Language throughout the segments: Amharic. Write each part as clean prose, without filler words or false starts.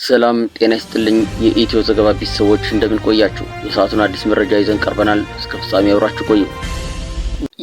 ሰላም ጤና ይስጥልኝ የኢትዮ ዘገባ ቤተሰቦች እንደምን ቆያችሁ? የሰዓቱን አዲስ መረጃ ይዘን ቀርበናል። እስከ ፍጻሜ አብራችሁ ቆዩ።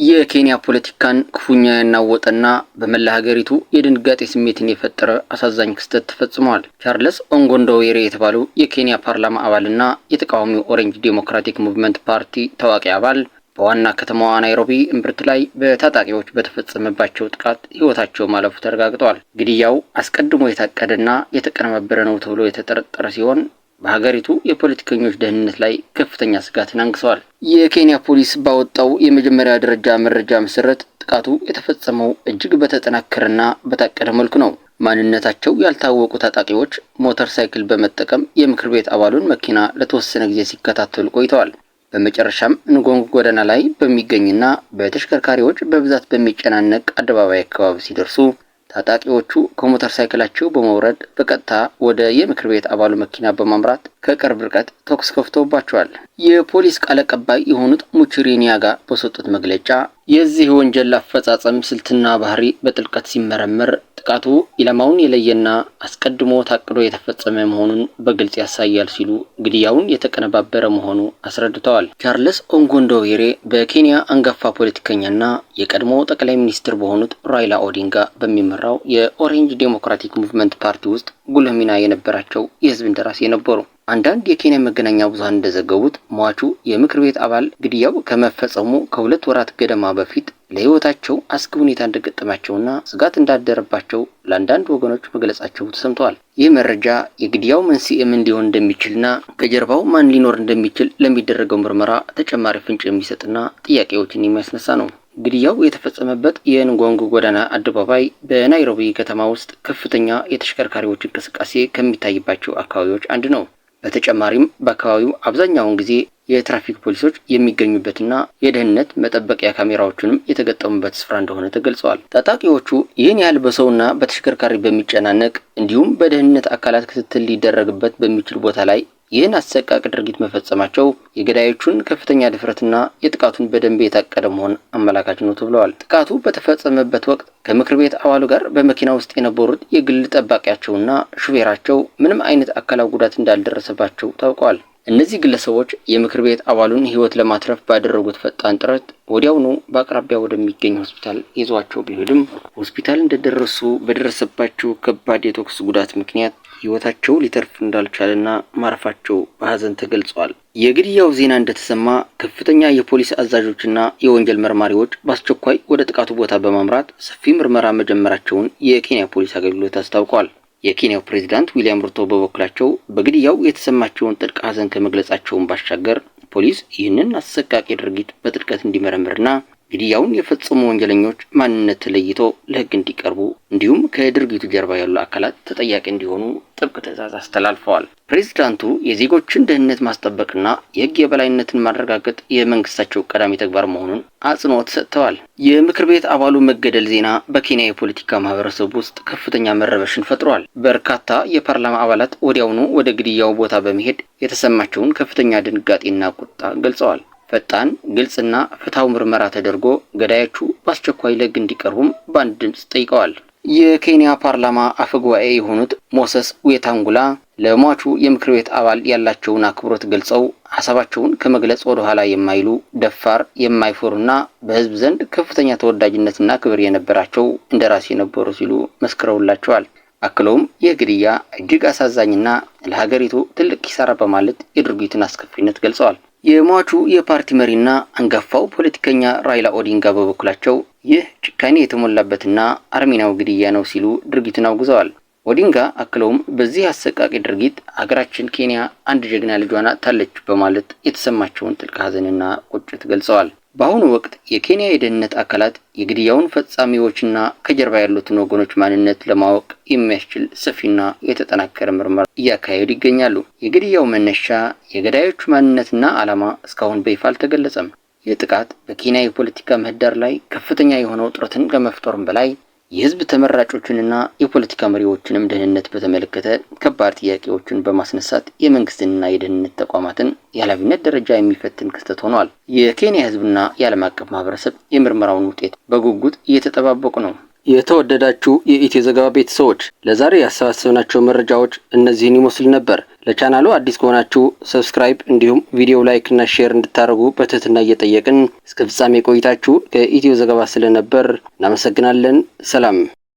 የኬንያ ፖለቲካን ክፉኛ ያናወጠና በመላ ሀገሪቱ የድንጋጤ ስሜትን የፈጠረ አሳዛኝ ክስተት ተፈጽሟል። ቻርልስ ኦንጎንዶዌሬ የተባሉ የኬንያ ፓርላማ አባልና የተቃዋሚው ኦሬንጅ ዴሞክራቲክ ሙቭመንት ፓርቲ ታዋቂ አባል በዋና ከተማዋ ናይሮቢ እምብርት ላይ በታጣቂዎች በተፈጸመባቸው ጥቃት ህይወታቸው ማለፉ ተረጋግጧል። ግድያው አስቀድሞ የታቀደና የተቀነባበረ ነው ተብሎ የተጠረጠረ ሲሆን በሀገሪቱ የፖለቲከኞች ደህንነት ላይ ከፍተኛ ስጋትን አንግሷል። የኬንያ ፖሊስ ባወጣው የመጀመሪያ ደረጃ መረጃ መሰረት ጥቃቱ የተፈጸመው እጅግ በተጠናከረና በታቀደ መልኩ ነው። ማንነታቸው ያልታወቁ ታጣቂዎች ሞተር ሳይክል በመጠቀም የምክር ቤት አባሉን መኪና ለተወሰነ ጊዜ ሲከታተሉ ቆይተዋል። በመጨረሻም ንጎንግ ጎዳና ላይ በሚገኝና በተሽከርካሪዎች በብዛት በሚጨናነቅ አደባባይ አካባቢ ሲደርሱ ታጣቂዎቹ ከሞተር ሳይክላቸው በመውረድ በቀጥታ ወደ የምክር ቤት አባሉ መኪና በማምራት ከቅርብ ርቀት ተኩስ ከፍተውባቸዋል። የፖሊስ ቃል አቀባይ የሆኑት ሙቺሪ ኒያጋ በሰጡት መግለጫ የዚህ ወንጀል አፈጻጸም ስልትና ባህሪ በጥልቀት ሲመረመር ጥቃቱ ኢላማውን የለየና አስቀድሞ ታቅዶ የተፈጸመ መሆኑን በግልጽ ያሳያል ሲሉ ግድያውን የተቀነባበረ መሆኑ አስረድተዋል። ቻርልስ ኦንጎንዶዌሬ በኬንያ አንጋፋ ፖለቲከኛና የቀድሞ ጠቅላይ ሚኒስትር በሆኑት ራይላ ኦዲንጋ በሚመራው የኦሬንጅ ዴሞክራቲክ ሙቭመንት ፓርቲ ውስጥ ጉልህ ሚና የነበራቸው የህዝብ እንደራሴ ነበሩ። አንዳንድ የኬንያ መገናኛ ብዙሃን እንደዘገቡት ሟቹ የምክር ቤት አባል ግድያው ከመፈጸሙ ከሁለት ወራት ገደማ በፊት ለህይወታቸው አስጊ ሁኔታ እንደገጠማቸውና ስጋት እንዳደረባቸው ለአንዳንድ ወገኖች መግለጻቸው ተሰምተዋል። ይህ መረጃ የግድያው መንስኤ ምን ሊሆን እንደሚችልና ከጀርባው ማን ሊኖር እንደሚችል ለሚደረገው ምርመራ ተጨማሪ ፍንጭ የሚሰጥና ጥያቄዎችን የሚያስነሳ ነው። ግድያው የተፈጸመበት የንጎንግ ጎዳና አደባባይ በናይሮቢ ከተማ ውስጥ ከፍተኛ የተሽከርካሪዎች እንቅስቃሴ ከሚታይባቸው አካባቢዎች አንዱ ነው። በተጨማሪም በአካባቢው አብዛኛውን ጊዜ የትራፊክ ፖሊሶች የሚገኙበትና የደህንነት መጠበቂያ ካሜራዎችንም የተገጠሙበት ስፍራ እንደሆነ ተገልጸዋል። ታጣቂዎቹ ይህን ያህል በሰውና በተሽከርካሪ በሚጨናነቅ እንዲሁም በደህንነት አካላት ክትትል ሊደረግበት በሚችል ቦታ ላይ ይህን አሰቃቂ ድርጊት መፈጸማቸው የገዳዮቹን ከፍተኛ ድፍረትና የጥቃቱን በደንብ የታቀደ መሆን አመላካች ነው ተብለዋል። ጥቃቱ በተፈጸመበት ወቅት ከምክር ቤት አባሉ ጋር በመኪና ውስጥ የነበሩት የግል ጠባቂያቸውና ሹፌራቸው ምንም አይነት አካላዊ ጉዳት እንዳልደረሰባቸው ታውቋል። እነዚህ ግለሰቦች የምክር ቤት አባሉን ህይወት ለማትረፍ ባደረጉት ፈጣን ጥረት ወዲያውኑ በአቅራቢያ ወደሚገኝ ሆስፒታል ይዟቸው ቢሄዱም ሆስፒታል እንደደረሱ በደረሰባቸው ከባድ የተኩስ ጉዳት ምክንያት ህይወታቸው ሊተርፍ እንዳልቻለና ማረፋቸው በሐዘን ተገልጿል። የግድያው ዜና እንደተሰማ ከፍተኛ የፖሊስ አዛዦችና የወንጀል መርማሪዎች በአስቸኳይ ወደ ጥቃቱ ቦታ በማምራት ሰፊ ምርመራ መጀመራቸውን የኬንያ ፖሊስ አገልግሎት አስታውቋል። የኬንያው ፕሬዝዳንት ዊሊያም ሩቶ በበኩላቸው በግድያው የተሰማቸውን ጥልቅ ሐዘን ከመግለጻቸውን ባሻገር ፖሊስ ይህንን አሰቃቂ ድርጊት በጥልቀት እንዲመረምርና ግድያውን የፈጸሙ ወንጀለኞች ማንነት ተለይቶ ለህግ እንዲቀርቡ እንዲሁም ከድርጊቱ ጀርባ ያሉ አካላት ተጠያቂ እንዲሆኑ ጥብቅ ትዕዛዝ አስተላልፈዋል። ፕሬዝዳንቱ የዜጎችን ደህንነት ማስጠበቅና የህግ የበላይነትን ማረጋገጥ የመንግስታቸው ቀዳሚ ተግባር መሆኑን አጽንኦት ሰጥተዋል። የምክር ቤት አባሉ መገደል ዜና በኬንያ የፖለቲካ ማህበረሰብ ውስጥ ከፍተኛ መረበሽን ፈጥሯል። በርካታ የፓርላማ አባላት ወዲያውኑ ወደ ግድያው ቦታ በመሄድ የተሰማቸውን ከፍተኛ ድንጋጤና ቁጣ ገልጸዋል። ፈጣን ግልጽና ፍትሃዊ ምርመራ ተደርጎ ገዳዮቹ በአስቸኳይ ለህግ እንዲቀርቡም በአንድ ድምጽ ጠይቀዋል። የኬንያ ፓርላማ አፈጉባኤ የሆኑት ሞሰስ ዌታንጉላ ለሟቹ የምክር ቤት አባል ያላቸውን አክብሮት ገልጸው ሐሳባቸውን ከመግለጽ ወደ ኋላ የማይሉ ደፋር፣ የማይፈሩና በህዝብ ዘንድ ከፍተኛ ተወዳጅነትና ክብር የነበራቸው እንደራሴ ነበሩ ሲሉ መስክረውላቸዋል። አክለውም የግድያ እጅግ አሳዛኝና ለሀገሪቱ ትልቅ ኪሳራ በማለት የድርጊቱን አስከፊነት ገልጸዋል። የሟቹ የፓርቲ መሪና አንጋፋው ፖለቲከኛ ራይላ ኦዲንጋ በበኩላቸው ይህ ጭካኔ የተሞላበትና አረመኔያዊ ግድያ ነው ሲሉ ድርጊቱን አውግዘዋል። ኦዲንጋ አክለውም በዚህ አሰቃቂ ድርጊት ሀገራችን ኬንያ አንድ ጀግና ልጇን አጥታለች በማለት የተሰማቸውን ጥልቅ ሐዘንና ቁጭት ገልጸዋል። በአሁኑ ወቅት የኬንያ የደህንነት አካላት የግድያውን ፈጻሚዎችና ከጀርባ ያሉትን ወገኖች ማንነት ለማወቅ የሚያስችል ሰፊና የተጠናከረ ምርመራ እያካሄዱ ይገኛሉ። የግድያው መነሻ፣ የገዳዮቹ ማንነትና ዓላማ እስካሁን በይፋ አልተገለጸም። ይህ ጥቃት በኬንያ የፖለቲካ ምህዳር ላይ ከፍተኛ የሆነ ውጥረትን ከመፍጠሩም በላይ የህዝብ ተመራጮችንና የፖለቲካ መሪዎችንም ደህንነት በተመለከተ ከባድ ጥያቄዎችን በማስነሳት የመንግስትንና የደህንነት ተቋማትን የኃላፊነት ደረጃ የሚፈትን ክስተት ሆኗል። የኬንያ ህዝብና የዓለም አቀፍ ማህበረሰብ የምርመራውን ውጤት በጉጉት እየተጠባበቁ ነው። የተወደዳችሁ የኢትዮ ዘገባ ቤተሰቦች ለዛሬ ያሰባሰብናቸው መረጃዎች እነዚህን ይመስሉ ነበር። ለቻናሉ አዲስ ከሆናችሁ ሰብስክራይብ እንዲሁም ቪዲዮ ላይክ እና ሼር እንድታደርጉ በትህትና እየጠየቅን እስከ ፍጻሜ ቆይታችሁ ከኢትዮ ዘገባ ስለነበር እናመሰግናለን። ሰላም።